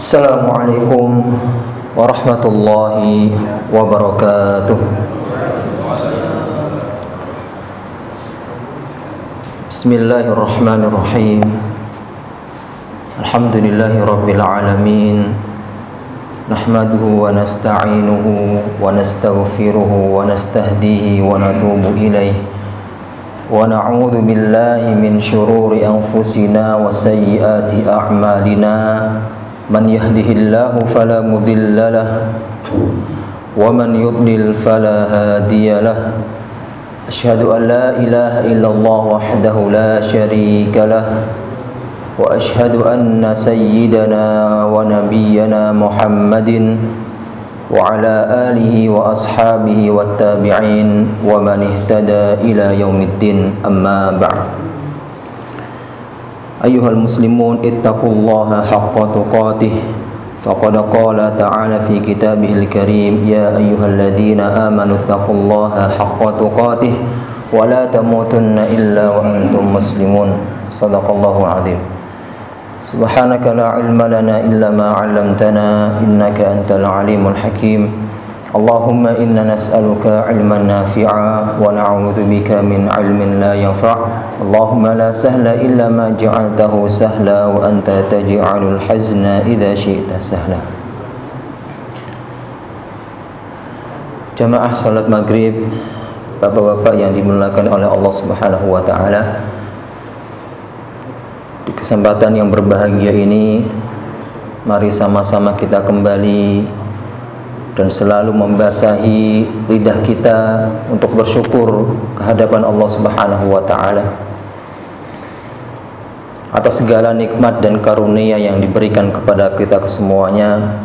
Assalamualaikum warahmatullahi wabarakatuh. Bismillahirrahmanirrahim. Alhamdulillahi rabbil alamin. Nahmaduhu wa nasta'inuhu wa nastaghfiruhu wa nastahdihi wa natubu ilaih. Wa na'udzu billahi min syururi anfusina wa sayyiati a'malina. Man yahdihillahu fala mudilla lahu wa man yudlil fala hadiya lahu. Asyhadu an la ilaha illallah wahdahu la syarika lahu wa asyhadu anna sayyidana wa nabiyyana Muhammadin wa ala alihi wa ashabihi wat tabi'in wa man ihtada ila yaumiddin, amma ba'd. Ayyuhal muslimun ittaqullaha haqqa tuqatih faqad qala ta'ala fi kitabihil karim ya ayyuhalladzina amanu ittaqullaha haqqa tuqatih wa la tamutunna illa wa antum muslimun. Shadaqallahu azim. Subhanaka la ilma lana illa ma 'allamtana innaka antal alimul hakim. Allahumma inna nas'aluka ilman nafi'a wa na'udzu bika min ilmin la yanfa'. Allahumma la sahla illa ma ja'altahu sahla wa anta taj'alul hazna idza syi'ta sahla. Jamaah salat maghrib, bapak-bapak yang dimuliakan oleh Allah Subhanahu wa taala. Di kesempatan yang berbahagia ini, mari sama-sama kita kembali dan selalu membasahi lidah kita untuk bersyukur kehadapan Allah Subhanahu wa taala atas segala nikmat dan karunia yang diberikan kepada kita kesemuanya.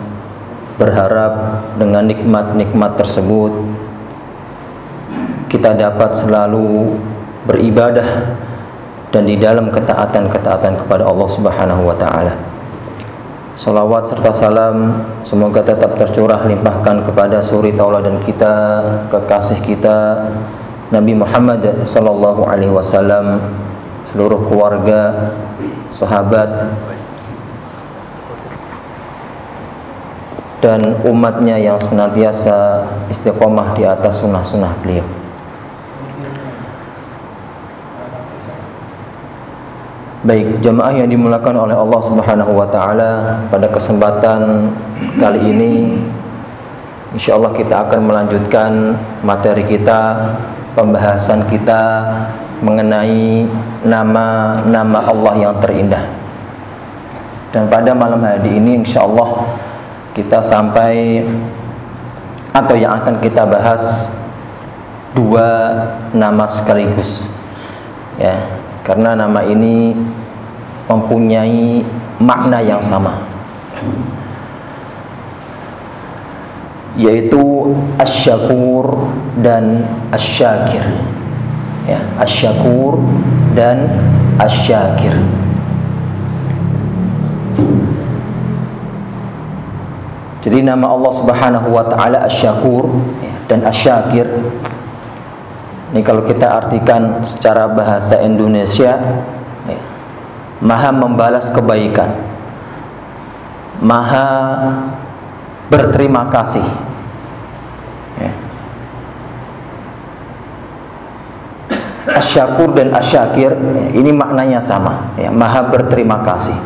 Berharap dengan nikmat-nikmat tersebut kita dapat selalu beribadah dan di dalam ketaatan-ketaatan kepada Allah Subhanahu wa taala. Salawat serta salam semoga tetap tercurah limpahkan kepada suri tauladan kita, kekasih kita Nabi Muhammad sallallahu alaihi wasallam, seluruh keluarga, sahabat dan umatnya yang senantiasa istiqomah di atas sunnah-sunnah beliau. Baik, jemaah yang dimuliakan oleh Allah Subhanahu wa taala, pada kesempatan kali ini insyaallah kita akan melanjutkan materi kita, pembahasan kita mengenai nama-nama Allah yang terindah. Dan pada malam hari ini insyaallah kita sampai atau yang akan kita bahas dua nama sekaligus. Ya, karena nama ini mempunyai makna yang sama, yaitu Asy-Syakur dan Asy-Syakir. Ya, Asy-Syakur dan Asy-Syakir. Jadi nama Allah Subhanahu wa taala Asy-Syakur dan Asy-Syakir ini kalau kita artikan secara bahasa Indonesia, ya, Maha membalas kebaikan, Maha berterima kasih. Ya. Asy-Syakur dan Asy-Syakir, ya, ini maknanya sama, ya, Maha berterima kasih.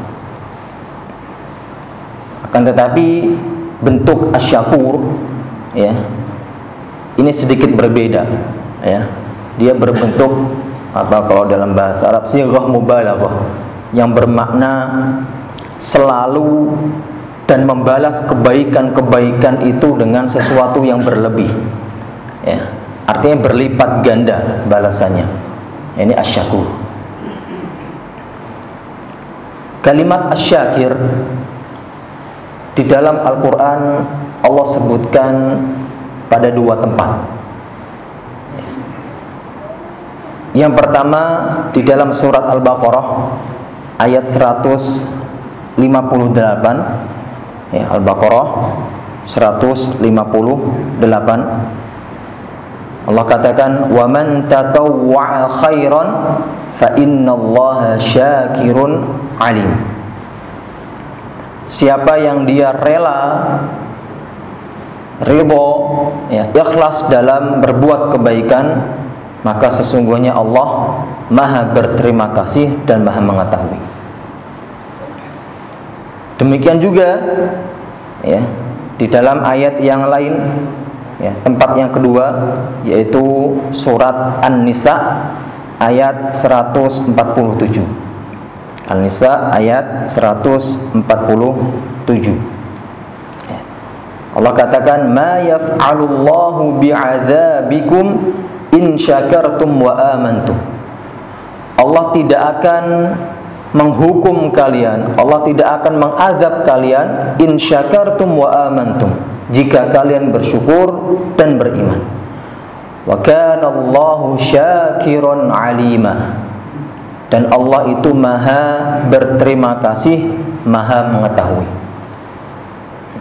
Akan tetapi bentuk Asy-Syakur, ya, ini sedikit berbeda. Ya, dia berbentuk apa kalau dalam bahasa Arab sighah mubalaghah, yang bermakna selalu dan membalas kebaikan-kebaikan itu dengan sesuatu yang berlebih. Ya, artinya berlipat ganda balasannya. Ini Asy-Syakur. Kalimat Asy-Syakir di dalam Al-Qur'an Allah sebutkan pada dua tempat. Yang pertama di dalam surat Al-Baqarah ayat 158, ya, Al-Baqarah 158. Allah katakan, "Wa man tatawwa'a khairan fa innallaha syakirun alim." siapa yang dia rela, ridho, ya, ikhlas dalam berbuat kebaikan, maka sesungguhnya Allah Maha berterima kasih dan Maha mengetahui. Demikian juga, ya, di dalam ayat yang lain, ya, tempat yang kedua, yaitu surat An-Nisa ayat 147. An-Nisa ayat 147. Allah katakan, ma yaf'alullahu bi'adzabikum in syakartum wa amantum. Allah tidak akan menghukum kalian, Allah tidak akan mengazab kalian in syakartum wa amantum, jika kalian bersyukur dan beriman. Wa kana Allahu syakiran alima. Dan Allah itu Maha berterima kasih, Maha mengetahui.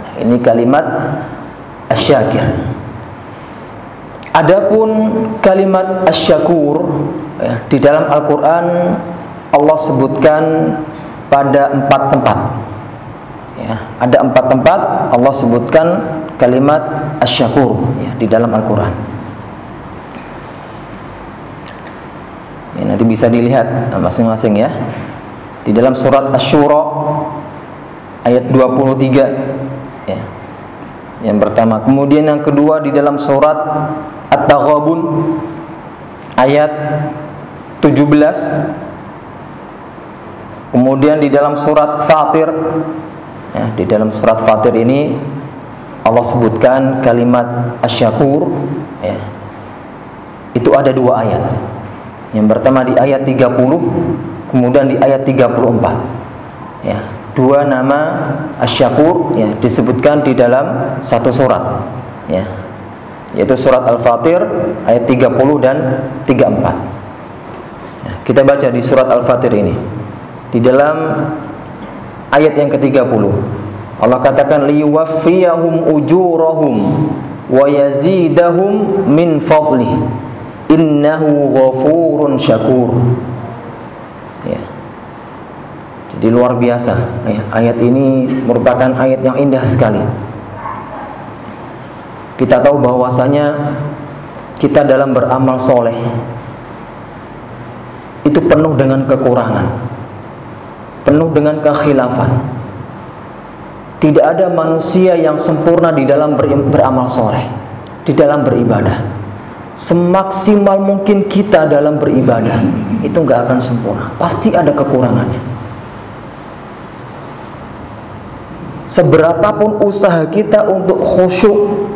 Nah, ini kalimat asy-syakir. Adapun kalimat asy-syakur, ya, di dalam Al-Qur'an Allah sebutkan pada 4 tempat. Ya, ada 4 tempat Allah sebutkan kalimat asy-syakur, ya, di dalam Al-Qur'an. Ya, nanti bisa dilihat masing-masing, ya. Di dalam surat Asy-Syura ayat 23, ya, yang pertama. Kemudian yang kedua di dalam surat At-Taghabun ayat 17. Kemudian di dalam surat Fatir, ya, di dalam surat Fatir ini Allah sebutkan kalimat asy-syakur, ya. Itu ada 2 ayat. Yang pertama di ayat 30, kemudian di ayat 34. Ya, 2 nama asy-syakur, ya, disebutkan di dalam 1 surat, ya, yaitu surat Al-Fatir ayat 30 dan 34. Ya, kita baca di surat Al-Fatir ini. Di dalam ayat yang ke-30 Allah katakan, liyuwaffiyahum ujurahum wa yazidahum min fadlih innahu ghafurun syakur. Ya. Jadi luar biasa, ya. Ayat ini merupakan ayat yang indah sekali. Kita tahu bahwasanya kita dalam beramal soleh itu penuh dengan kekurangan, penuh dengan kekhilafan. Tidak ada manusia yang sempurna di dalam beramal soleh, di dalam beribadah. Semaksimal mungkin kita dalam beribadah, itu nggak akan sempurna. Pasti ada kekurangannya. Seberapapun usaha kita untuk khusyuk,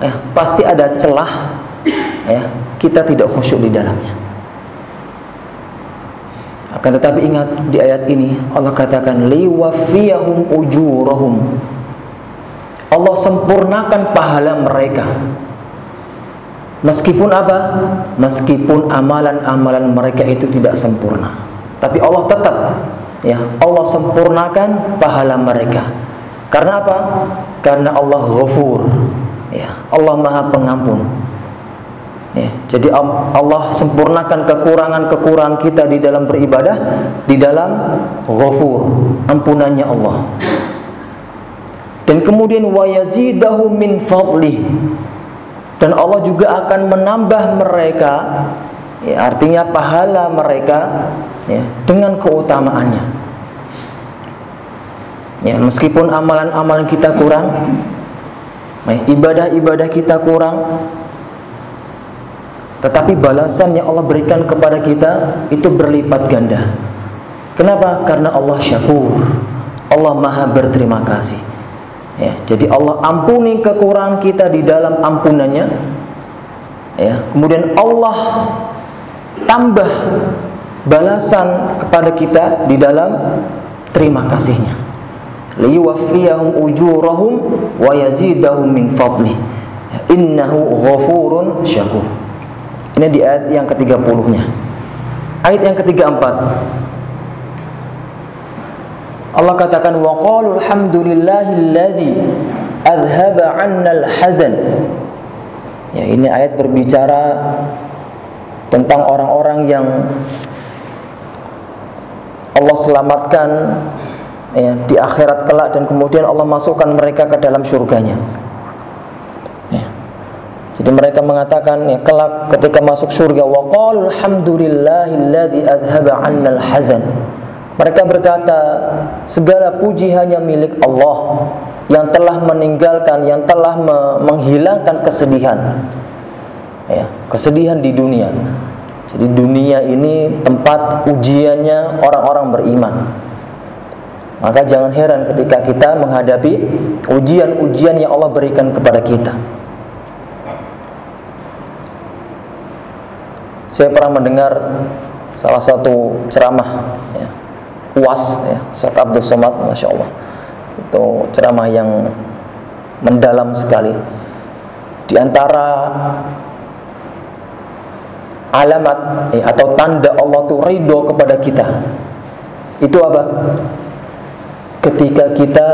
ya, pasti ada celah, ya, kita tidak khusyuk di dalamnya. Akan tetapi ingat, di ayat ini Allah katakan liwafiyahum ujurahum. Allah sempurnakan pahala mereka. Meskipun apa? Meskipun amalan-amalan mereka itu tidak sempurna, tapi Allah tetap, ya, Allah sempurnakan pahala mereka. Karena apa? Karena Allah Ghafur, ya, Allah Maha Pengampun. Ya, jadi Allah sempurnakan kekurangan-kekurangan kita di dalam beribadah, di dalam Ghafur, ampunannya Allah. Dan kemudian wa yazidahu min fadlih. Dan Allah juga akan menambah mereka, ya, artinya pahala mereka, ya, dengan keutamaannya. Ya, meskipun amalan-amalan kita kurang, ya, ibadah-ibadah kita kurang, tetapi balasan yang Allah berikan kepada kita itu berlipat ganda. Kenapa? Karena Allah syakur, Allah Maha berterima kasih. Ya, jadi Allah ampuni kekurangan kita di dalam ampunannya, ya. Kemudian Allah tambah balasan kepada kita di dalam terima kasihnya. Liyuwaffiyahum ujurahum wa yazidahum min fadlih innahu ghafurun syakur. Ini di ayat yang ke-30-nya. Ayat yang ke-34 Allah katakan wa qalu alhamdulillahilladzi adhhaba 'annal hazan. Ya, ini ayat berbicara tentang orang-orang yang Allah selamatkan ya, di akhirat kelak, dan kemudian Allah masukkan mereka ke dalam surganya. Ya. Jadi mereka mengatakan, ya, kelak ketika masuk surga, wa qalu alhamdulillahilladzi adhaba 'annal hazan. Mereka berkata, segala puji hanya milik Allah yang telah meninggalkan, yang telah menghilangkan kesedihan. Ya, kesedihan di dunia. Jadi dunia ini tempat ujiannya orang-orang beriman. Maka jangan heran ketika kita menghadapi ujian-ujian yang Allah berikan kepada kita. Saya pernah mendengar salah satu ceramah, ya, UAS, ya, Ustaz Abdul Somad, Masya Allah. Itu ceramah yang mendalam sekali. Di antara alamat, ya, atau tanda Allah itu ridho kepada kita, itu apa? Ketika kita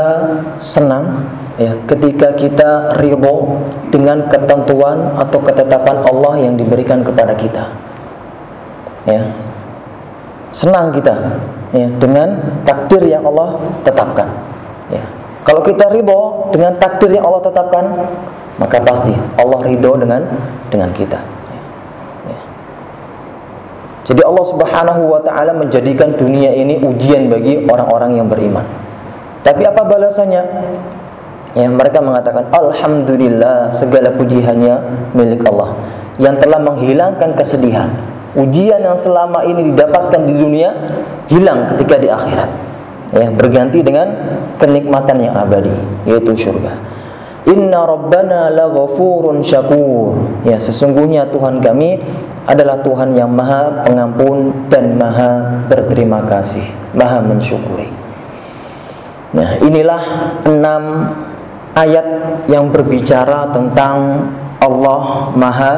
senang, ya, ketika kita ridho dengan ketentuan atau ketetapan Allah yang diberikan kepada kita, ya, senang kita, ya, dengan takdir yang Allah tetapkan, ya. Kalau kita ridho dengan takdir yang Allah tetapkan, maka pasti Allah ridho dengan kita. Jadi Allah Subhanahu wa ta'ala menjadikan dunia ini ujian bagi orang-orang yang beriman. Tapi apa balasannya? Ya, mereka mengatakan, alhamdulillah, segala puji hanya milik Allah yang telah menghilangkan kesedihan. Ujian yang selama ini didapatkan di dunia hilang ketika di akhirat, ya, berganti dengan kenikmatan yang abadi, yaitu surga. Inna rabbana laghafurun syakur. Ya, sesungguhnya Tuhan kami adalah Tuhan yang maha pengampun dan maha berterima kasih, maha mensyukuri. Nah, inilah 6 ayat yang berbicara tentang Allah maha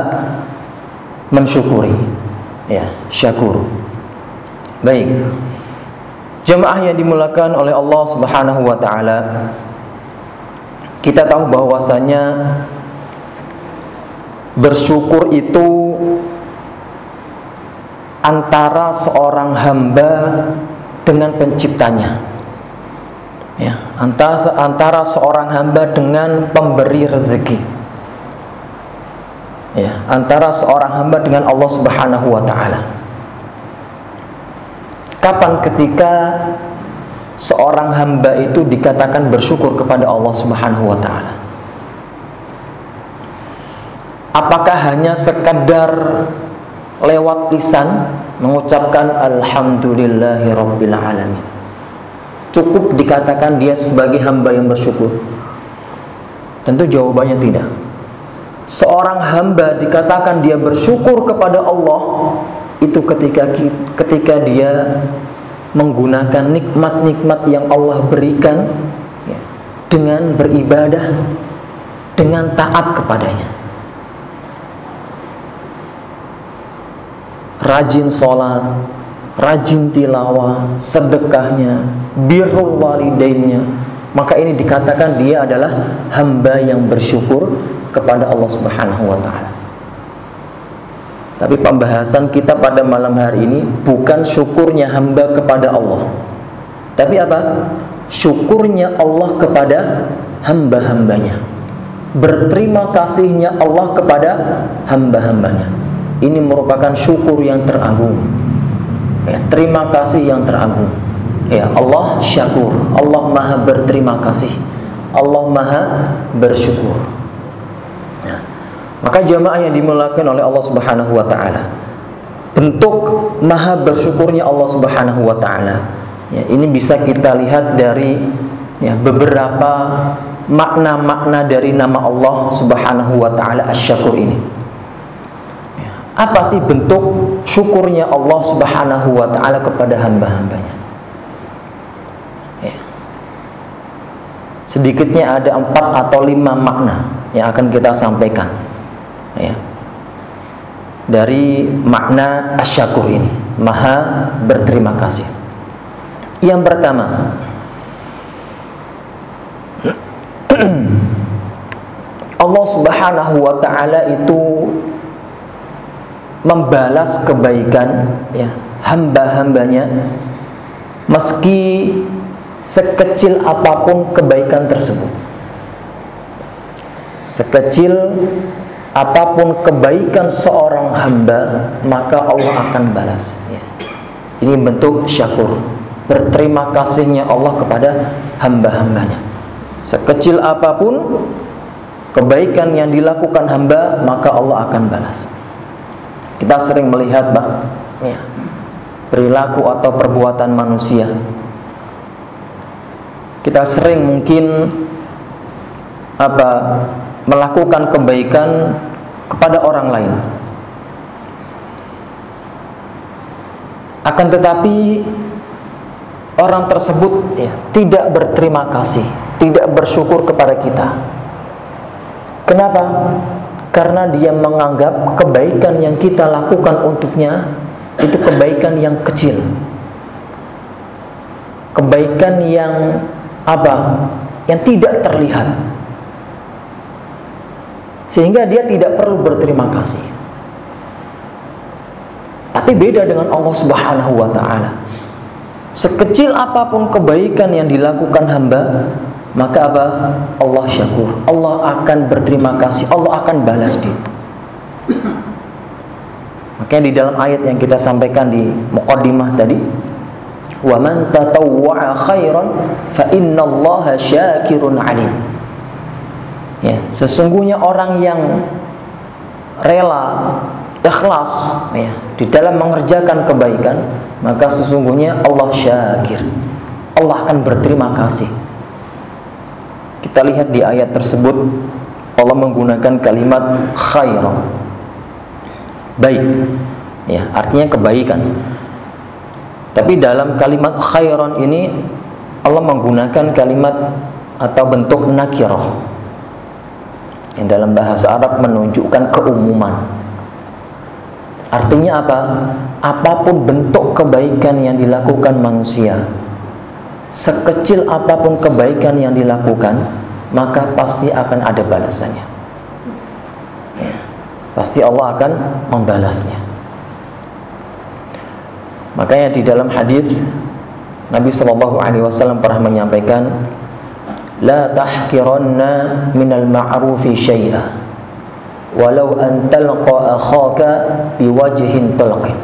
mensyukuri, ya, syakur. Baik, jemaah yang dimulakan oleh Allah Subhanahu wa ta'ala, kita tahu bahwasanya bersyukur itu antara seorang hamba dengan penciptanya, ya, antara seorang hamba dengan pemberi rezeki, ya, antara seorang hamba dengan Allah Subhanahu wa ta'ala. Kapan ketika seorang hamba itu dikatakan bersyukur kepada Allah Subhanahu wa ta'ala? Apakah hanya sekadar lewat lisan mengucapkan alhamdulillahi rabbil alamin, cukup dikatakan dia sebagai hamba yang bersyukur? Tentu jawabannya tidak. Seorang hamba dikatakan dia bersyukur kepada Allah itu ketika dia menggunakan nikmat-nikmat yang Allah berikan, ya, dengan beribadah, dengan taat kepadanya. Rajin sholat, rajin tilawah, sedekahnya, birrul walidainnya, maka ini dikatakan dia adalah hamba yang bersyukur kepada Allah Subhanahu wa ta'ala. Tapi pembahasan kita pada malam hari ini bukan syukurnya hamba kepada Allah, tapi apa? Syukurnya Allah kepada hamba-hambanya, berterima kasihnya Allah kepada hamba-hambanya. Ini merupakan syukur yang teragung, ya, terima kasih yang teragung. Ya, Allah syakur, Allah maha berterima kasih, Allah maha bersyukur. Ya. Maka jamaah yang dimulakan oleh Allah Subhanahu wa ta'ala, bentuk maha bersyukurnya Allah Subhanahu wa ta'ala, ya, ini bisa kita lihat dari, ya, beberapa makna-makna dari nama Allah Subhanahu wa ta'ala Asy-Syakur ini. Apa sih bentuk syukurnya Allah Subhanahu wa ta'ala kepada hamba-hambanya? Ya. Sedikitnya ada 4 atau 5 makna yang akan kita sampaikan, ya, dari makna Asy-Syakur ini, maha berterima kasih. Yang pertama, Allah Subhanahu wa ta'ala itu membalas kebaikan, ya, hamba-hambanya meski sekecil apapun kebaikan tersebut. Sekecil apapun kebaikan seorang hamba, maka Allah akan balas. Ini bentuk syakur, berterima kasihnya Allah kepada hamba-hambanya. Sekecil apapun kebaikan yang dilakukan hamba, maka Allah akan balas. Kita sering melihat perilaku atau perbuatan manusia. Kita sering mungkin melakukan kebaikan kepada orang lain. Akan tetapi orang tersebut tidak berterima kasih, tidak bersyukur kepada kita. Kenapa? Karena dia menganggap kebaikan yang kita lakukan untuknya itu kebaikan yang kecil, kebaikan yang yang tidak terlihat, sehingga dia tidak perlu berterima kasih. Tapi beda dengan Allah Subhanahu wa ta'ala. Sekecil apapun kebaikan yang dilakukan hamba, maka Allah syakur, Allah akan berterima kasih, Allah akan balas dia. Makanya di dalam ayat yang kita sampaikan di muqaddimah tadi, wa man tatawwa'a khairan fa innallaha syakirun alim. Sesungguhnya orang yang rela, ikhlas di dalam mengerjakan kebaikan, maka sesungguhnya Allah syakir, Allah akan berterima kasih. Kita lihat di ayat tersebut Allah menggunakan kalimat khairan, baik, artinya kebaikan. Tapi dalam kalimat khairan ini Allah menggunakan kalimat atau bentuk nakirah, yang dalam bahasa Arab menunjukkan keumuman. Artinya apapun bentuk kebaikan yang dilakukan manusia, sekecil apapun kebaikan yang dilakukan, maka pasti akan ada balasannya. Pasti Allah akan membalasnya. Makanya di dalam hadis Nabi SAW pernah menyampaikan, la tahkiranna minal ma'rufi syai'a walau an talqa akhaka biwajhin talqin.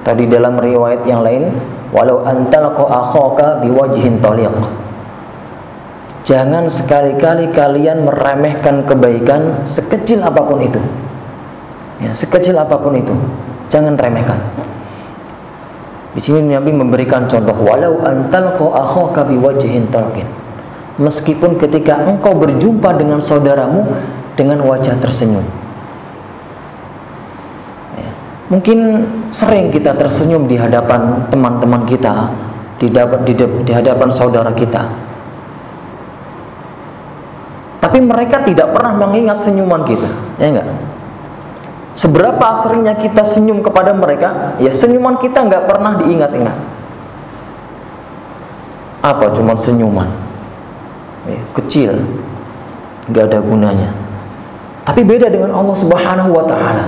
Tadi dalam riwayat yang lain, walau an talqa akhaka biwajhin taliq. Jangan sekali-kali kalian meremehkan kebaikan sekecil apapun itu. Sekecil apapun itu, jangan remehkan. Di sini Nabi memberikan contoh, walau an talqa akhaka biwajhin talqin. Meskipun ketika engkau berjumpa dengan saudaramu dengan wajah tersenyum. Mungkin sering kita tersenyum di hadapan teman-teman kita, di hadapan saudara kita. Tapi mereka tidak pernah mengingat senyuman kita, ya enggak? Seberapa seringnya kita senyum kepada mereka, senyuman kita enggak pernah diingat-ingat. Apa? Cuma senyuman kecil, enggak ada gunanya. Tapi beda dengan Allah Subhanahu wa ta'ala.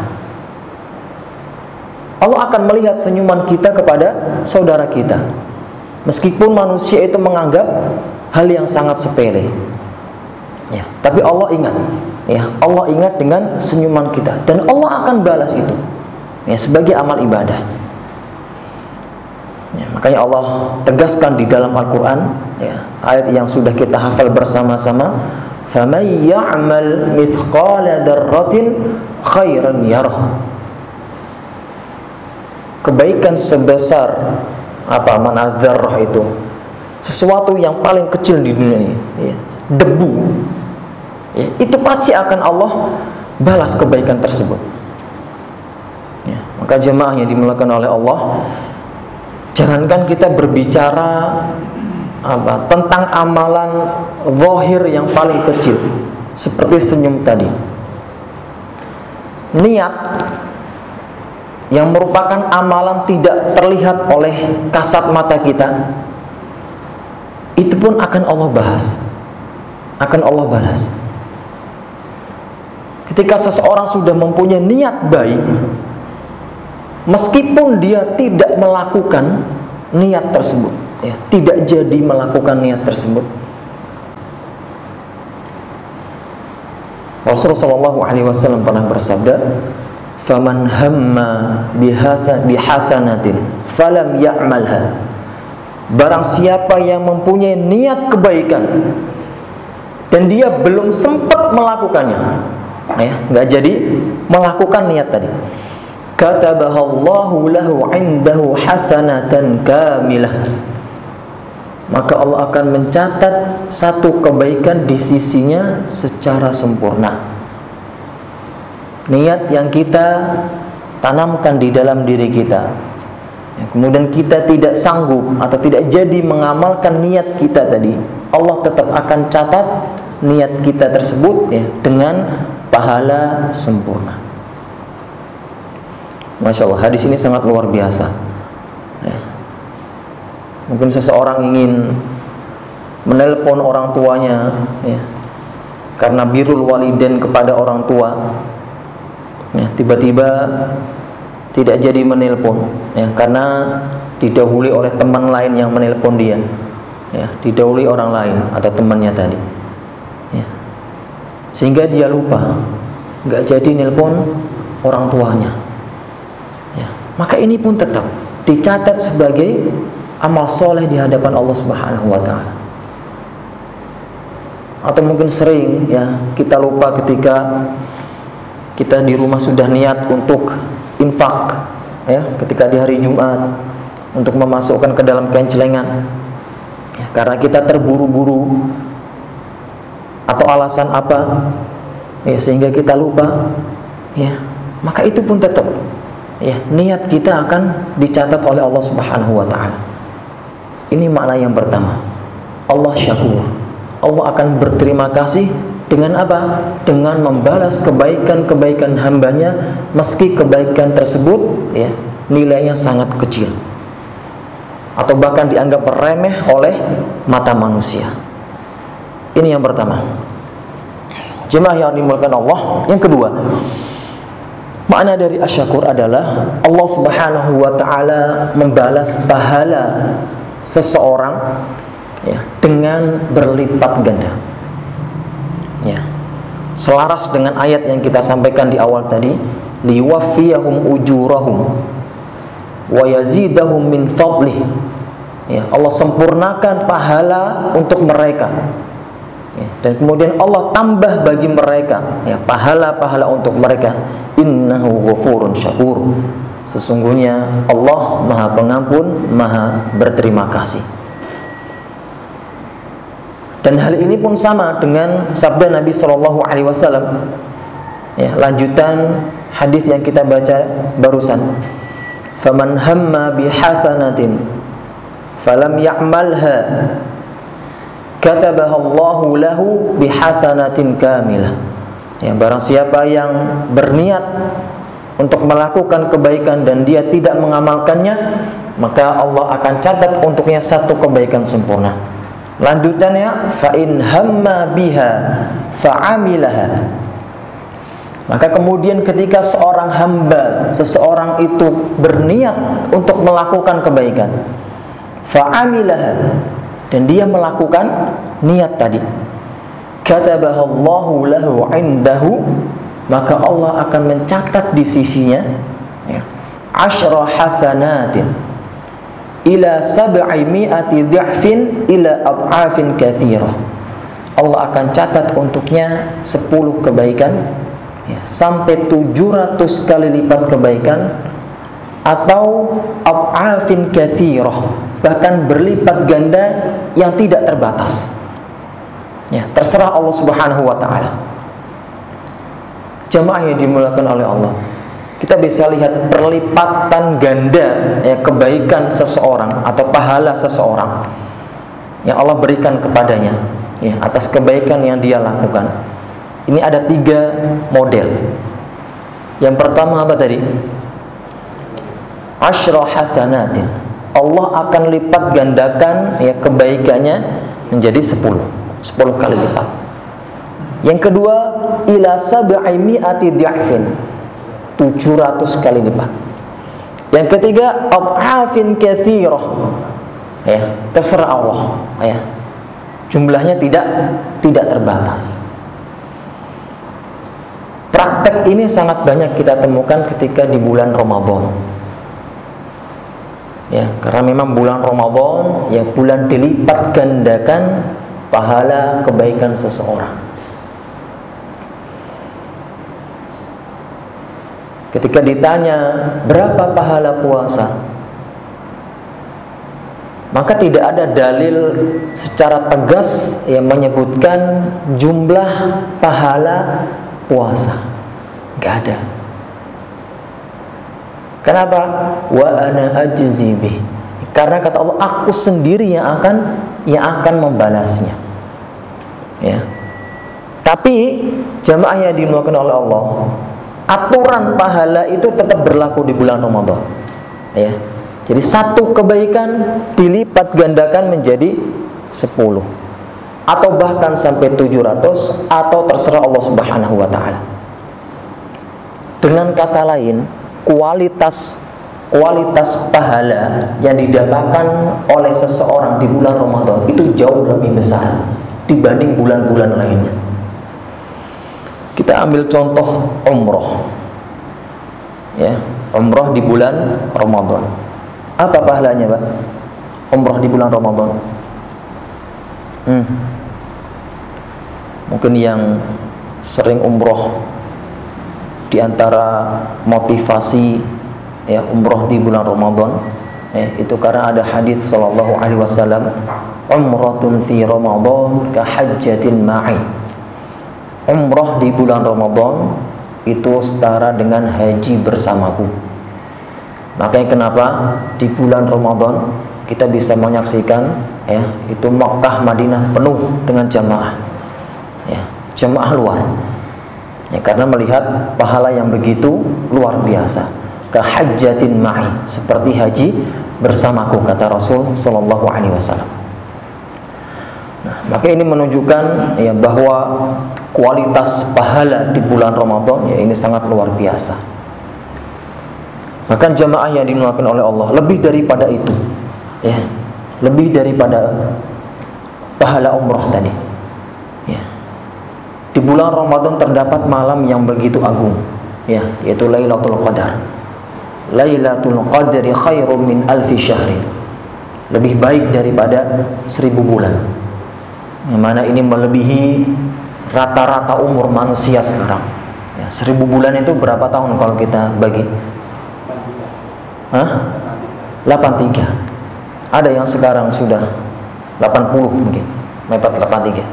Allah akan melihat senyuman kita kepada saudara kita, meskipun manusia itu menganggap hal yang sangat sepele. Tapi Allah ingat. Allah ingat dengan senyuman kita, dan Allah akan balas itu sebagai amal ibadah. Makanya Allah tegaskan di dalam Al-Quran, ayat yang sudah kita hafal bersama-sama, faman ya'mal mithqala dzarratin khairan yarah. Kebaikan sebesar mana dzarrah itu, sesuatu yang paling kecil di dunia ini, debu, itu pasti akan Allah balas kebaikan tersebut. Maka jemaah yang dimuliakan oleh Allah, jangankan kita berbicara tentang amalan zahir yang paling kecil seperti senyum tadi, niat yang merupakan amalan tidak terlihat oleh kasat mata kita, itu pun akan Allah bahas, akan Allah balas. Ketika seseorang sudah mempunyai niat baik, meskipun dia tidak melakukan niat tersebut, ya, tidak jadi melakukan niat tersebut. Rasulullah SAW pernah bersabda, "Faman hamma bihasanatin falam ya'malha." Barang siapa yang mempunyai niat kebaikan dan dia belum sempat melakukannya, ya, nggak jadi melakukan niat tadi, katabahallahu lahu indahu hasanatan kamilah, maka Allah akan mencatat satu kebaikan di sisinya secara sempurna. Niat yang kita tanamkan di dalam diri kita, ya, kemudian kita tidak sanggup atau tidak jadi mengamalkan niat kita tadi, Allah tetap akan catat niat kita tersebut, ya, dengan pahala sempurna. Masya Allah, hadis ini sangat luar biasa, ya. Mungkin seseorang ingin menelpon orang tuanya, ya, karena birrul walidain kepada orang tua, ya, tiba-tiba tidak jadi menelpon, ya, karena didahului oleh teman lain yang menelpon dia, ya, didahului orang lain atau temannya tadi, ya, sehingga dia lupa, nggak jadi nelpon orang tuanya, ya, maka ini pun tetap dicatat sebagai amal soleh di hadapan Allah Subhanahu wa Ta'ala. Atau mungkin sering, ya, kita lupa ketika kita di rumah sudah niat untuk infak, ya, ketika di hari Jumat untuk memasukkan ke dalam kain celengan, ya, karena kita terburu-buru atau alasan apa, ya, sehingga kita lupa, ya, maka itu pun tetap, ya, niat kita akan dicatat oleh Allah Subhanahu wa Ta'ala. Ini makna yang pertama. Allah syakur, Allah akan berterima kasih dengan apa? Dengan membalas kebaikan-kebaikan hambanya, meski kebaikan tersebut, ya, nilainya sangat kecil atau bahkan dianggap remeh oleh mata manusia. Ini yang pertama. Jemaah yang dimulakan Allah. Yang kedua, makna dari asyakur adalah Allah Subhanahu wa Ta'ala membalas pahala seseorang, ya, dengan berlipat ganda, ya, selaras dengan ayat yang kita sampaikan di awal tadi, liwaffiyahum ujurahum wa yazidahum min fadlih, ya, Allah sempurnakan pahala untuk mereka, ya, dan kemudian Allah tambah bagi mereka, ya, pahala-pahala untuk mereka. Innahu ghafurun syakur, sesungguhnya Allah Maha Pengampun, Maha berterima kasih. Dan hal ini pun sama dengan sabda Nabi SAW, ya, lanjutan hadis yang kita baca barusan. Faman hamma bihasanatin falam ya'malha katabahallahu lahu bihasanatin kamilah. Ya, barang siapa yang berniat untuk melakukan kebaikan dan dia tidak mengamalkannya, maka Allah akan catat untuknya satu kebaikan sempurna. Lanjutannya, fa in hamma biha fa'amilaha, maka kemudian ketika seorang hamba, seseorang itu berniat untuk melakukan kebaikan, fa'amilaha, dan dia melakukan niat tadi, katabahallahu lahu indahu, maka Allah akan mencatat di sisinya, ya, asyra hasanatin ila sab'i mi'ati dha'fin ila ad'afin katsirah. Allah akan catat untuknya 10 kebaikan, ya, sampai 700 kali lipat kebaikan, atau ad'afin katsirah, bahkan berlipat ganda yang tidak terbatas, ya, terserah Allah Subhanahu wa Ta'ala. Jamaah yang dimuliakan oleh Allah, kita bisa lihat perlipatan ganda, ya, kebaikan seseorang atau pahala seseorang yang Allah berikan kepadanya, ya, atas kebaikan yang dia lakukan. Ini ada 3 model. Yang pertama apa tadi? Asyra hasanatin, Allah akan lipat gandakan, ya, kebaikannya menjadi 10 kali lipat. Yang kedua, ila sab'i mi'ati dha'fin, 700 kali lipat. Yang ketiga, ad'afin katsirah, Ya, terserah Allah, ya. Jumlahnya tidak terbatas. Praktek ini sangat banyak kita temukan ketika di bulan Ramadan. Ya, karena memang bulan Ramadan ya bulan dilipat gandakan pahala kebaikan seseorang. Ketika ditanya berapa pahala puasa, maka tidak ada dalil secara tegas yang menyebutkan jumlah pahala puasa. Nggak ada. Kenapa? Wa ana ajzi bih. Karena kata Allah, aku sendiri yang akan membalasnya. Ya. Tapi jamaah yang dimuliakan oleh Allah, aturan pahala itu tetap berlaku di bulan Ramadan. Ya. Jadi satu kebaikan dilipat gandakan menjadi 10 atau bahkan sampai 700 atau terserah Allah Subhanahu wa taala. Dengan kata lain, kualitas pahala yang didapatkan oleh seseorang di bulan Ramadan itu jauh lebih besar dibanding bulan-bulan lainnya. Kita ambil contoh umroh. Ya, umroh di bulan Ramadan. Apa pahalanya, Pak? Umroh di bulan Ramadan. Mungkin yang sering umroh, di antara motivasi ya umroh di bulan Ramadan ya, itu karena ada hadis sallallahu alaihi wasallam, umratun fi Ramadan ka hajjatin ma'i. Umroh di bulan Ramadan itu setara dengan haji bersamaku. Makanya kenapa di bulan Ramadan kita bisa menyaksikan ya itu Makkah Madinah penuh dengan jamaah. Ya, jamaah luar. Ya, karena melihat pahala yang begitu luar biasa. Kahajjatin ma'i, seperti haji bersamaku, kata Rasul sallallahu alaihi wasallam. Nah, maka ini menunjukkan ya bahwa kualitas pahala di bulan Ramadan ya ini sangat luar biasa. Bahkan jamaah yang dimuliakan oleh Allah, lebih daripada itu, ya, lebih daripada pahala umroh tadi. Ya. Di bulan Ramadan terdapat malam yang begitu agung, ya, yaitu Lailatul Qadar. Lailatul Qadri khairum min alfi syahrin. Lebih baik daripada 1000 bulan. Yang mana ini melebihi rata-rata umur manusia sekarang. Ya, 1000 bulan itu berapa tahun kalau kita bagi? 83. Ada yang sekarang sudah 80 mungkin, mepet 83.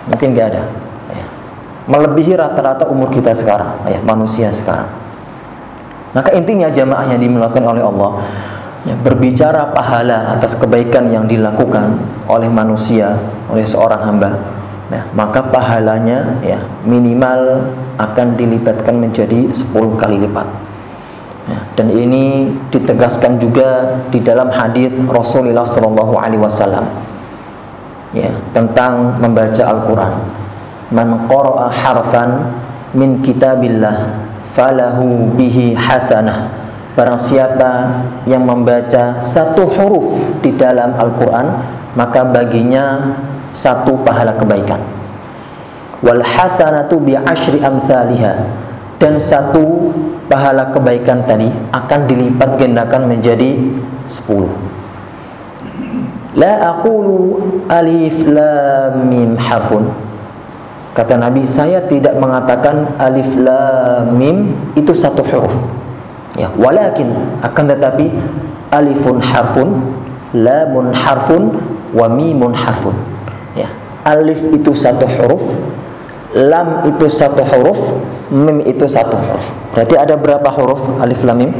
Mungkin nggak ada. Ya. Melebihi rata-rata umur kita sekarang, ya, manusia sekarang. Maka intinya jamaah yang dimuliakan oleh Allah, ya, berbicara pahala atas kebaikan yang dilakukan oleh manusia, oleh seorang hamba, nah, maka pahalanya ya minimal akan dilipatkan menjadi 10 kali lipat. Ya, dan ini ditegaskan juga di dalam hadis Rasulullah Shallallahu Alaihi Wasallam ya, tentang membaca Al-Quran. Man qara'a harfan min kitabillah falahu bihi hasanah. Barang siapa yang membaca satu huruf di dalam Al-Quran, maka baginya satu pahala kebaikan. Wal hasanatu bi asyri amthaliha. Dan satu pahala kebaikan tadi akan dilipat gandakan menjadi 10. La aqulu alif lam mim harfun. Kata Nabi, saya tidak mengatakan alif lam mim itu satu huruf. Ya, walakin akan tetapi alifun harfun, lamun harfun, wa mimun harfun. Ya, alif itu satu huruf, lam itu satu huruf, mim itu satu huruf. Berarti ada berapa huruf alif lam mim?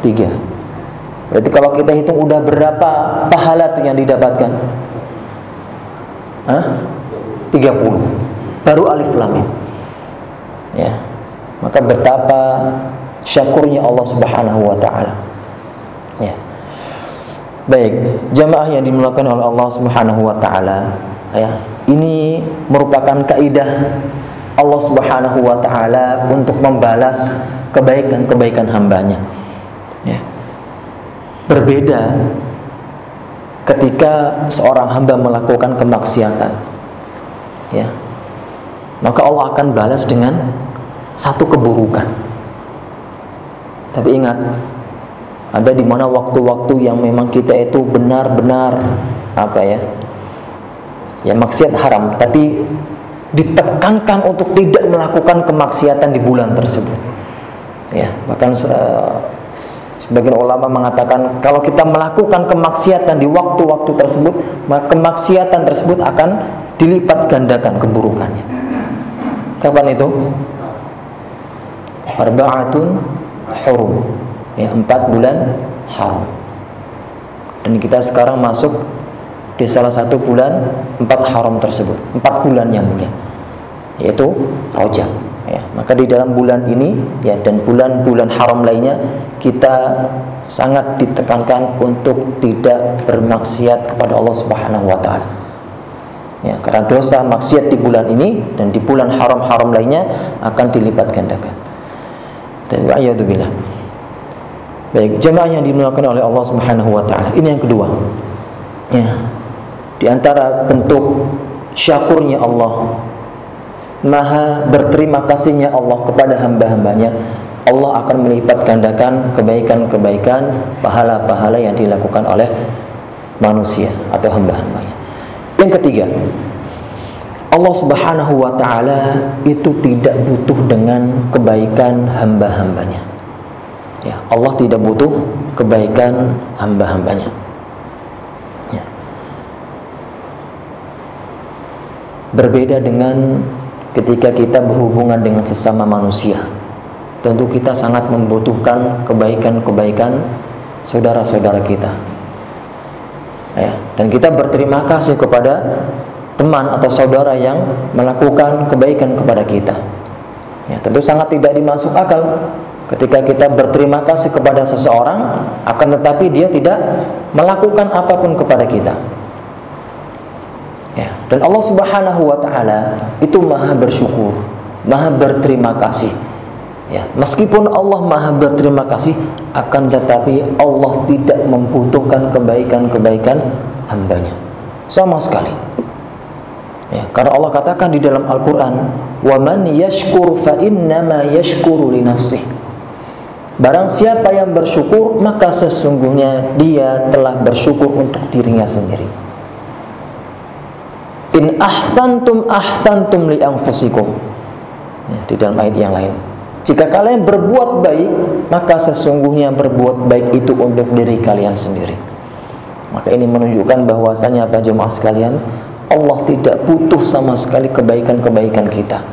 3. Berarti kalau kita hitung udah berapa pahala tuh yang didapatkan? 30. Baru alif lam mim. Ya. Maka betapa syakurnya Allah Subhanahu wa taala. Ya. Baik, jamaah yang dimuliakan oleh Allah Subhanahu wa taala, ya. Ini merupakan kaidah Allah Subhanahu wa taala untuk membalas kebaikan-kebaikan hambanya. Ya. Berbeda ketika seorang hamba melakukan kemaksiatan, ya, maka Allah akan balas dengan satu keburukan. Tapi ingat, ada di mana waktu-waktu yang memang kita itu benar-benar maksiat haram, tapi ditekankan untuk tidak melakukan kemaksiatan di bulan tersebut. Ya, bahkan sebagian ulama mengatakan kalau kita melakukan kemaksiatan di waktu-waktu tersebut, maka kemaksiatan tersebut akan dilipat gandakan keburukannya. Kapan itu? Arba'atun hurum, ya, 4 bulan haram. Dan kita sekarang masuk di salah satu bulan 4 haram tersebut, 4 bulan yang mulia, yaitu Rajab. Ya, maka di dalam bulan ini, ya, dan bulan-bulan haram lainnya, kita sangat ditekankan untuk tidak bermaksiat kepada Allah Subhanahu wa taala. Ya, karena dosa maksiat di bulan ini dan di bulan haram-haram lainnya akan dilipat gandakan. Dan wa'iyadzubillah. Baik, jemaah yang dimuliakan oleh Allah Subhanahu wa taala. Ini yang kedua. Ya. Di antara bentuk syakurnya Allah, maha berterima kasihnya Allah kepada hamba-hambanya, Allah akan melipat gandakan kebaikan-kebaikan, pahala-pahala yang dilakukan oleh manusia atau hamba-hambanya. Yang ketiga, Allah Subhanahu wa ta'ala itu tidak butuh dengan kebaikan hamba-hambanya. Ya, Allah tidak butuh kebaikan hamba-hambanya. Ya. Berbeda dengan ketika kita berhubungan dengan sesama manusia, tentu kita sangat membutuhkan kebaikan-kebaikan saudara-saudara kita, ya, dan kita berterima kasih kepada teman atau saudara yang melakukan kebaikan kepada kita. Ya, tentu sangat tidak dimasuk akal ketika kita berterima kasih kepada seseorang, akan tetapi dia tidak melakukan apapun kepada kita. Ya, dan Allah Subhanahu wa ta'ala itu maha bersyukur, maha berterima kasih. Ya, meskipun Allah maha berterima kasih, akan tetapi Allah tidak membutuhkan kebaikan-kebaikan hambanya sama sekali. Ya, karena Allah katakan di dalam Al-Quran, wa man yashkur fa innama yashkuru li nafsih. Barang siapa yang bersyukur, maka sesungguhnya dia telah bersyukur untuk dirinya sendiri. In ahsantum ahsantum li anfusikum. Ya, di dalam ayat yang lain, jika kalian berbuat baik, maka sesungguhnya berbuat baik itu untuk diri kalian sendiri. Maka ini menunjukkan bahwasanya para jemaah sekalian, Allah tidak butuh sama sekali kebaikan-kebaikan kita.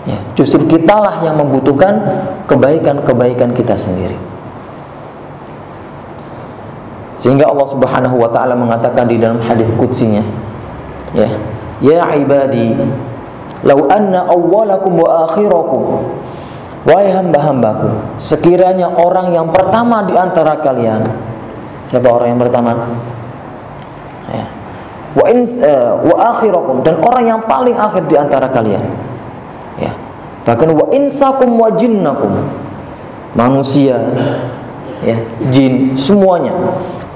Ya, justru kitalah yang membutuhkan kebaikan-kebaikan kita sendiri. Sehingga Allah Subhanahu wa ta'ala mengatakan di dalam hadis qudsinya, ya, ya ibadi, lau anna awwalakum wa akhirakum, wahai hamba-hambaku, sekiranya orang yang pertama di antara kalian, siapa orang yang pertama? Ya. Wa akhirakum, dan orang yang paling akhir di antara kalian. Ya. Bahkan wa insakum wa jinnakum, manusia, ya, jin, semuanya,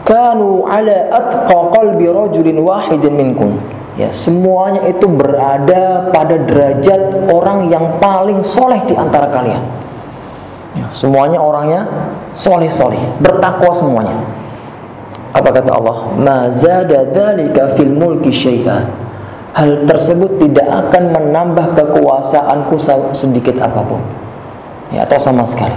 kanu ala atqa qalbi rajulin wahidin minkum. Ya, semuanya itu berada pada derajat orang yang paling soleh di antara kalian. Ya, semuanya orangnya soleh-soleh, bertakwa semuanya. Apa kata Allah? Ma zada dzalika fil mulki syai'a. Hal tersebut tidak akan menambah kekuasaanku sedikit apapun, ya, atau sama sekali.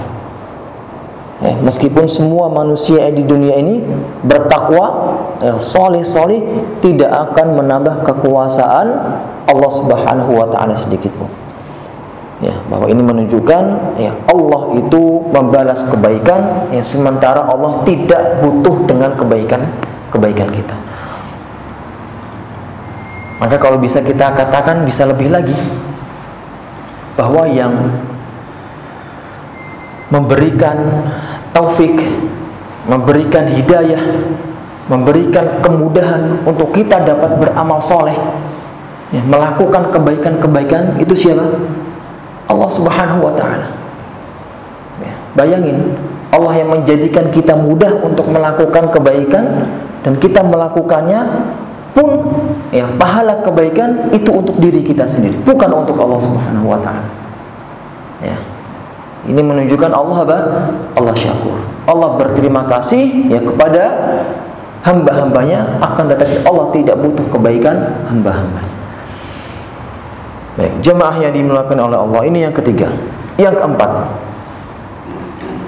Ya, meskipun semua manusia di dunia ini bertakwa, ya, soleh-soleh, tidak akan menambah kekuasaan Allah Subhanahu wa ta'ala sedikit pun. Ya, bahwa ini menunjukkan, ya, Allah itu membalas kebaikan, ya, sementara Allah tidak butuh dengan kebaikan kita. Maka kalau bisa kita katakan, bisa lebih lagi, bahwa yang memberikan taufik, memberikan hidayah, memberikan kemudahan untuk kita dapat beramal soleh, ya, melakukan kebaikan-kebaikan, itu siapa? Allah Subhanahu wa ta'ala. Ya, bayangin, Allah yang menjadikan kita mudah untuk melakukan kebaikan, dan kita melakukannya pun ya, pahala kebaikan itu untuk diri kita sendiri, bukan untuk Allah Subhanahu wa taala. Ya. Ini menunjukkan Allah apa? Allah syakur. Allah berterima kasih ya kepada hamba-hambanya, akan tetapi Allah tidak butuh kebaikan hamba-hambanya. Baik, jemaah yang dimuliakan oleh Allah, ini yang ketiga. Yang keempat,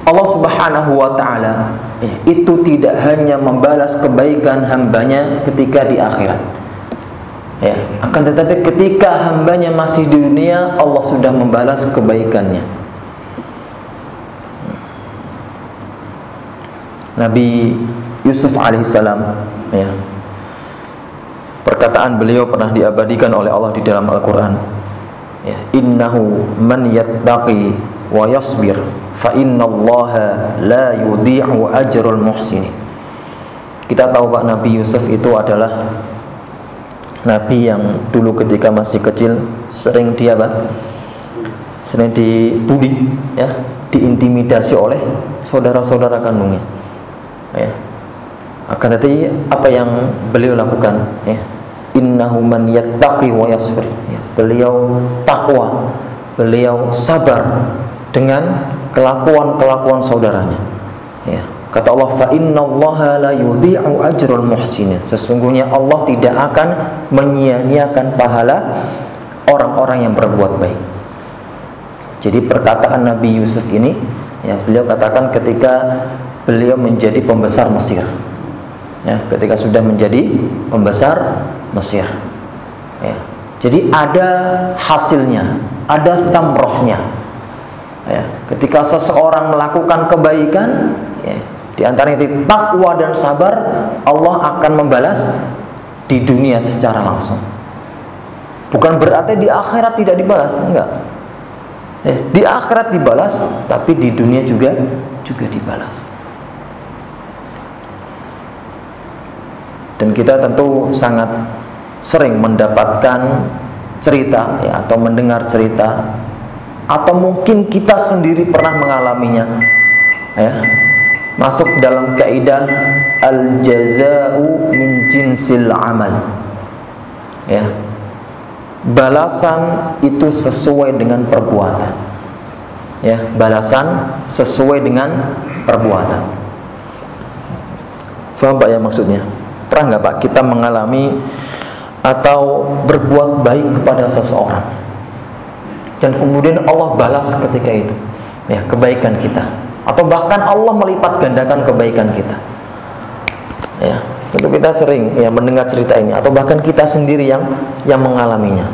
Allah Subhanahu wa taala itu tidak hanya membalas kebaikan hambanya ketika di akhirat. Ya, akan tetapi ketika hambanya masih di dunia, Allah sudah membalas kebaikannya. Nabi Yusuf alaihissalam, ya, perkataan beliau pernah diabadikan oleh Allah di dalam Al-Quran. Ya, innahu man yattaqi wa yasbir fa innallaha la yudhi'u ajrul muhsinin. Kita tahu Pak, Nabi Yusuf itu adalah nabi yang dulu ketika masih kecil sering sering dibully, ya, diintimidasi oleh saudara-saudara kandungnya. Ya. Akan tetapi apa yang beliau lakukan? Ya. Innahu man yattaqi wa yasbir. Ya. Beliau takwa, beliau sabar dengan kelakuan saudaranya. Ya. Kata Allah, fa innallaha la yudhi'u ajrul muhsinin. Sesungguhnya Allah tidak akan menyia-nyiakan pahala orang-orang yang berbuat baik. Jadi perkataan Nabi Yusuf ini, ya, beliau katakan ketika beliau menjadi pembesar Mesir. Ya, ketika sudah menjadi pembesar Mesir. Ya. Jadi ada hasilnya, ada thamrohnya. Ya, ketika seseorang melakukan kebaikan, ya, di antaranya takwa dan sabar, Allah akan membalas di dunia secara langsung. Bukan berarti di akhirat tidak dibalas, enggak. Ya, di akhirat dibalas, tapi di dunia juga dibalas. Dan kita tentu sangat sering mendapatkan cerita, ya, atau mendengar cerita, atau mungkin kita sendiri pernah mengalaminya, ya, masuk dalam kaidah al-jaza'u min jinsil amal. Ya, balasan itu sesuai dengan perbuatan. Ya, balasan sesuai dengan perbuatan. Faham Pak ya maksudnya? Pernah nggak Pak kita mengalami atau berbuat baik kepada seseorang dan kemudian Allah balas ketika itu, ya, kebaikan kita, atau bahkan Allah melipat gandakan kebaikan kita. Ya, tentu kita sering ya mendengar cerita ini, atau bahkan kita sendiri yang mengalaminya.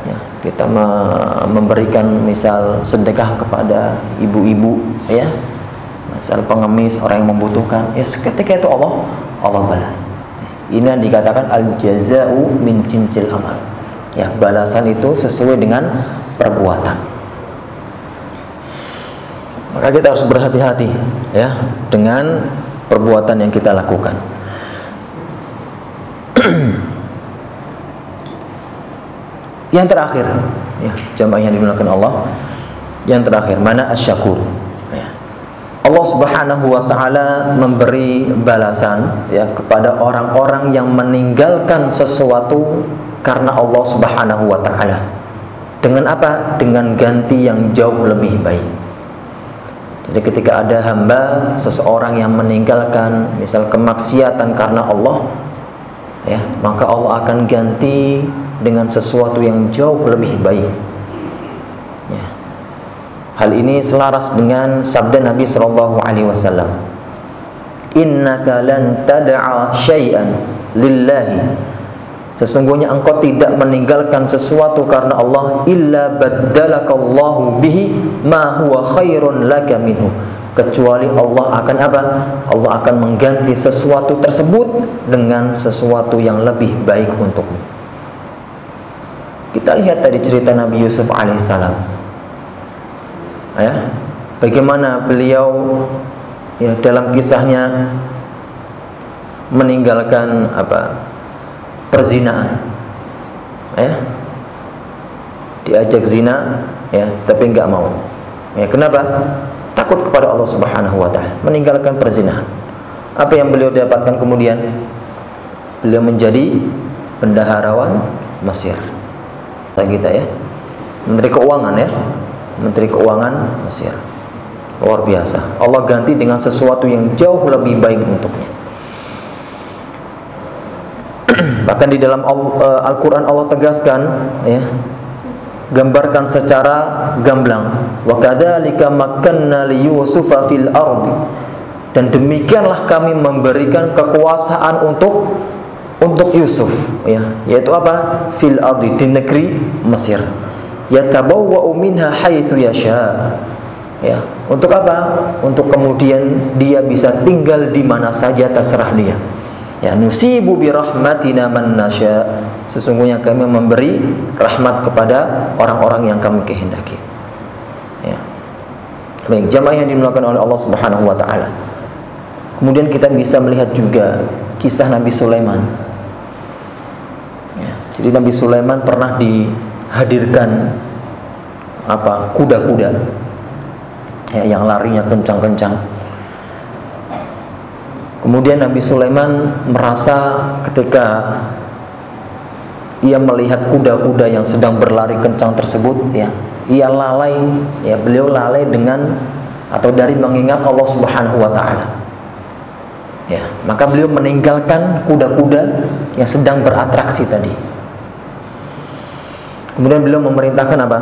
Ya, kita memberikan misal sedekah kepada ibu-ibu, ya, misal pengemis, orang yang membutuhkan, ya, seketika itu Allah balas. Ini yang dikatakan al-jaza'u min jinsil amal. Ya, balasan itu sesuai dengan perbuatan. Maka kita harus berhati-hati, ya, dengan perbuatan yang kita lakukan. Yang terakhir, ya, jamaah yang dimuliakan Allah, yang terakhir, mana asyakur. Allah Subhanahu wa taala memberi balasan, ya, kepada orang-orang yang meninggalkan sesuatu karena Allah Subhanahu wa taala. Dengan apa? Dengan ganti yang jauh lebih baik. Jadi ketika ada hamba, seseorang yang meninggalkan misal kemaksiatan karena Allah, ya, maka Allah akan ganti dengan sesuatu yang jauh lebih baik. Ya. Hal ini selaras dengan sabda Nabi sallallahu alaihi wasallam, innaka lan tad'a syai'an lillahi, sesungguhnya engkau tidak meninggalkan sesuatu karena Allah, illa baddalakallahu bihi ma huwa khairun laka minhu, kecuali Allah akan apa? Allah akan mengganti sesuatu tersebut dengan sesuatu yang lebih baik untukmu. Kita lihat tadi cerita Nabi Yusuf alaihissalam. Ya, bagaimana beliau, ya, dalam kisahnya meninggalkan perzinaan, ya, diajak zina, ya, tapi nggak mau. Ya, kenapa? takut kepada Allah Subhanahu wa taala, meninggalkan perzinahan. Apa yang beliau dapatkan kemudian? Beliau menjadi bendaharawan Mesir. Kita ya, Menteri Keuangan ya, Menteri Keuangan Mesir. Luar biasa. Allah ganti dengan sesuatu yang jauh lebih baik untuknya. Bahkan di dalam Al-Quran Allah tegaskan ya, gambarkan secara gamblang, wa kadzalika makkanna li Yusufa fil ardi, dan demikianlah kami memberikan kekuasaan untuk Yusuf ya, yaitu apa? Fil ardi, di negeri Mesir, yatabawwa'u minha haitsu yasha ya. Untuk apa? Untuk kemudian dia bisa tinggal di mana saja terserah dia. Ya, nusibu bi rahmatina man nasya, sesungguhnya kami memberi rahmat kepada orang-orang yang kami kehendaki. Ya. Baik, jamaah yang dimuliakan oleh Allah Subhanahu wa taala. Kemudian kita bisa melihat juga kisah Nabi Sulaiman. Ya, jadi Nabi Sulaiman pernah dihadirkan kuda-kuda ya, yang larinya kencang-kencang. Kemudian Nabi Sulaiman merasa ketika ia melihat kuda-kuda yang sedang berlari kencang tersebut ya, ia lalai ya, beliau lalai dengan atau dari mengingat Allah Subhanahu wa taala. Ya, maka beliau meninggalkan kuda-kuda yang sedang beratraksi tadi. Kemudian beliau memerintahkan apa?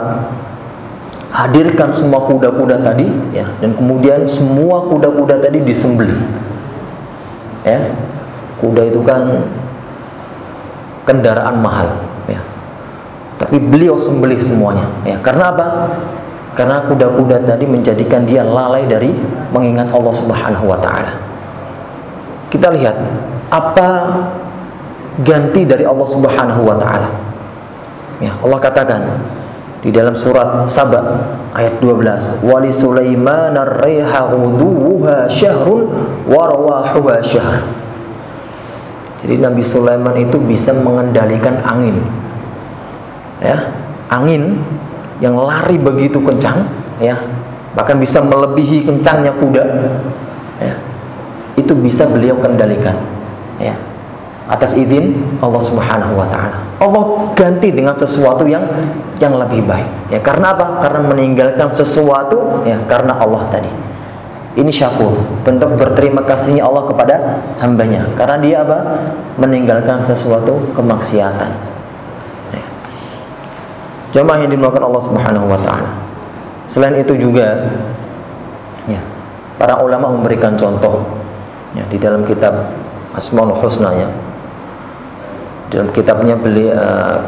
Hadirkan semua kuda-kuda tadi ya, dan kemudian semua kuda-kuda tadi disembelih. Ya, kuda itu kan kendaraan mahal ya, tapi beliau sembelih semuanya ya. Karena apa? Karena kuda-kuda tadi menjadikan dia lalai dari mengingat Allah Subhanahu wa taala. Kita lihat apa ganti dari Allah Subhanahu wa taala. Ya, Allah katakan di dalam surat Saba ayat 12, wali Sulaiman ar-riha ghuduha syahrun wa rawahuha syahr. Jadi Nabi Sulaiman itu bisa mengendalikan angin. Ya, angin yang lari begitu kencang ya, bahkan bisa melebihi kencangnya kuda. Ya. Itu bisa beliau kendalikan. Ya. Atas izin Allah Subhanahu wa taala. Allah ganti dengan sesuatu yang lebih baik. Ya, karena apa? Karena meninggalkan sesuatu ya karena Allah tadi. Ini syakur, bentuk berterima kasihnya Allah kepada hambanya. Karena dia apa? Meninggalkan sesuatu kemaksiatan. Ya. Jamaah yang dimuliakan Allah Subhanahu wa taala. Selain itu juga ya, para ulama memberikan contoh ya, di dalam kitab Asmaul Husna ya. Dalam kitabnya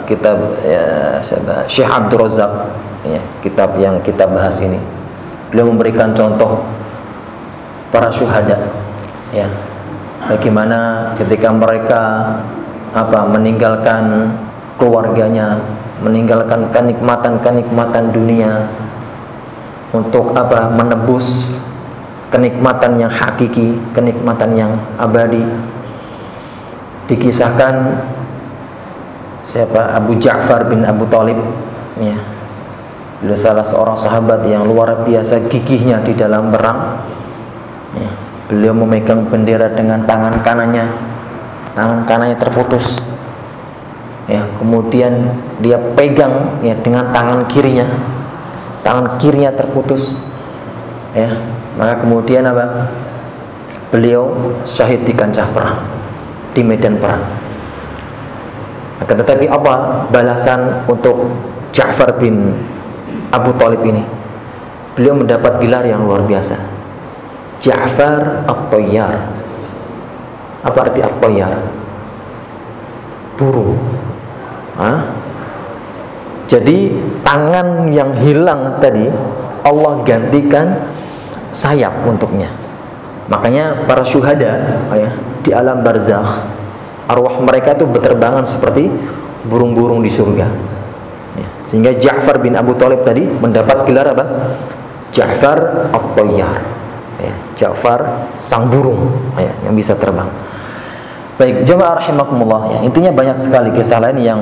kitab ya, Syekh Abdul Razak ya, kitab yang kita bahas ini, beliau memberikan contoh para syuhada ya, bagaimana ketika mereka meninggalkan keluarganya, meninggalkan kenikmatan dunia untuk menebus kenikmatan yang hakiki, kenikmatan yang abadi. Dikisahkan Abu Ja'far bin Abu Thalib ya, beliau salah seorang sahabat yang luar biasa gigihnya di dalam perang ya. Beliau memegang bendera dengan tangan kanannya terputus ya, kemudian dia pegang ya dengan tangan kirinya terputus ya, maka kemudian beliau syahid di kancah perang, di medan perang. Akan tetapi apa balasan untuk Ja'far bin Abu Thalib ini? Beliau mendapat gelar yang luar biasa, Ja'far At-Tayyar. Apa arti At-Tayyar? Burung. Jadi tangan yang hilang tadi Allah gantikan sayap untuknya. Makanya para syuhada ya, di alam barzakh, arwah mereka itu berterbangan seperti burung-burung di surga ya. Sehingga Ja'far bin Abu Thalib tadi mendapat gelar apa? Ja'far At-Tayyar ya, Ja'far sang burung ya, yang bisa terbang. Baik, jamaah rahimakumullah ya, intinya banyak sekali kisah lain yang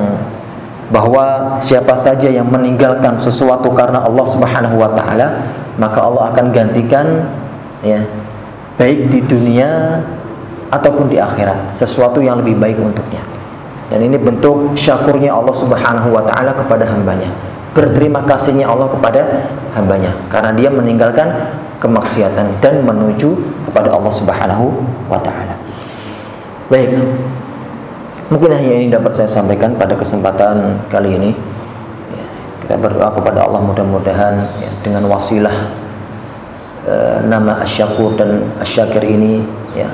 bahwa siapa saja yang meninggalkan sesuatu karena Allah Subhanahu wa taala, maka Allah akan gantikan, ya, baik di dunia ataupun di akhirat, sesuatu yang lebih baik untuknya. Dan ini bentuk syakurnya Allah Subhanahu wa taala kepada hambanya, berterima kasihnya Allah kepada hambanya karena dia meninggalkan kemaksiatan dan menuju kepada Allah Subhanahu wa taala. Baik, mungkin hanya ini dapat saya sampaikan pada kesempatan kali ini. Kita berdoa kepada Allah, mudah-mudahan ya, dengan wasilah nama Asy-Syakur dan Asy-Syakir ini, ya,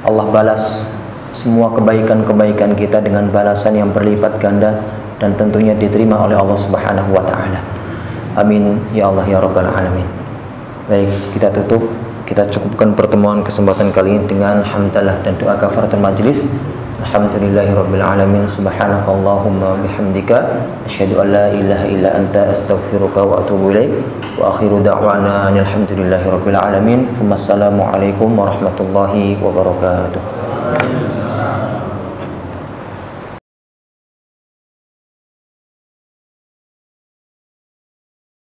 Allah balas semua kebaikan-kebaikan kita dengan balasan yang berlipat ganda dan tentunya diterima oleh Allah Subhanahu wa taala. Amin ya Allah ya rabbal alamin. Baik, kita tutup, kita cukupkan pertemuan kesempatan kali ini dengan hamdalah dan doa kafaratul majlis. Alhamdulillahirabbil alamin. Subhanakallahumma bihamdika asyhadu an la ilaha illa anta astaghfiruka wa atubu ilaik. Wa akhiru da'wana alhamdulillahirabbil alamin. Assalamualaikum warahmatullahi wabarakatuh.